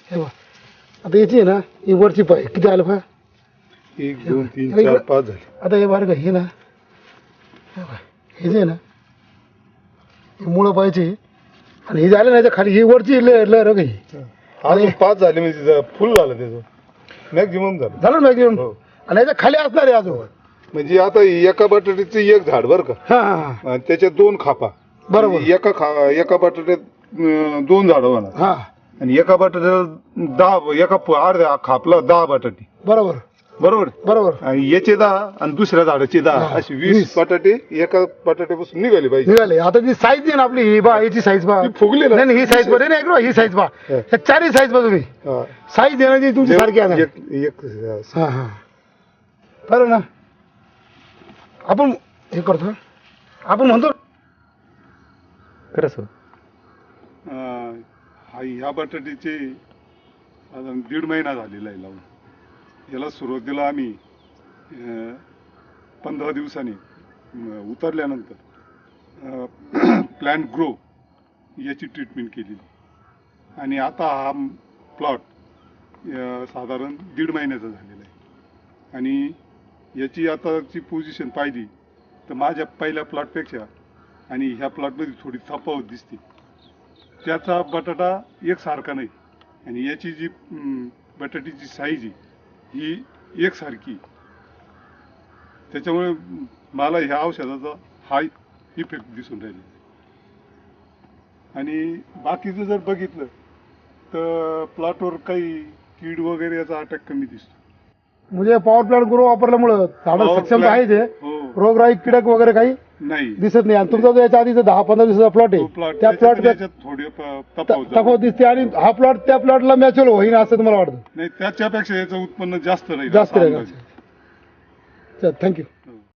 हे बघ आता याची आहे ना ही वरची पाय किती आलं पहा 1 2 3 4 5 झाले. आता हे बार का हे ना हे बघ, हे जे आहे ना हे मुळं पाहिजे आणि हे झालं नाही तर खाली ही वरची लहर काही अजून 5 झाले म्हणजे फुल झालं त्याचं मॅक्झिमम झालं. झालं ना मॅक्झिमम हो. आणि याच्या खाली असणार आहे अजून. म्हणजे आता एका बटाट्याचं एक झाड बरं का हा हा हा आणि त्याच्यात 2 खापा. बरोबर. म्हणजे एका बटाट्यात 2 झाडं होणार हा आणि एका बटाट्याला 10 अर्ध्या खापला 10 बटाटे बरोबर बरोबर. बरोबर आणि याचे 10 आणि दुसऱ्या झाडाचे 10 हा, अशी 20 20 बटाटे एका बटाट्यापासून निघाले पाहिजे. निघाले. आता जी साईज आहे ना आपली ही बा याची साईज बा ती फुगली ना. नाही नाही, ही साईज बरे नाही ऐकलो ही साईज बा हा. ह्या चारही साईज बा तुम्ही हा. साईज देण्याची तुमची सारखी आहे ना. एक हा हा बरं ना आपण हे करतो आपण म्हणतो खरंच हो. ह्या बटाट्याचे साधारण 1.5 महिना झालेला आहे लावून. याला सुरुवातीला आम्ही 15 दिवसांनी उतरल्यानंतर प्लॅन्ट ग्रो याची ट्रीटमेंट केलेली आणि आता हा प्लॉट साधारण 1.5 महिन्याचा झालेला आहे आणि याची आताची पोझिशन पाहिली तर माझ्या पहिल्या प्लॉटपेक्षा आणि ह्या प्लॉटमध्ये थोडी तफावत दिसते. त्याचा बटाटा एकसारखा नाही आणि याची जी बटाट्याची साईज आहे ही एकसारखी. त्याच्यामुळे मला ह्या औषधाचा हा इफेक्ट दिसून राहिला. आणि बाकीचं जर बघितलं तर प्लॉटवर काही कीड वगैरे याचा अटॅक कमी दिसतो. म्हणजे पॉवर प्लांट ग्रो वापरल्यामुळं झाडं Power सक्षम plant- आहे ते हो. रोगराई कीडक वगैरे काही नाही दिसत नाही. आणि तुमचा जो याच्या आधीचा 10-15 दिवसाचा प्लॉट तो आहे प्लॉट त्या प्लॉट थोडी तफावत तफावत दिसते आणि हा प्लॉट त्या प्लॉटला मॅच्युअर होईन असं तुम्हाला वाटतं. नाही त्याच्यापेक्षा याचं उत्पन्न जास्त राहील जास्त असा राहील. अंदाज आहे. चल थँक्यू.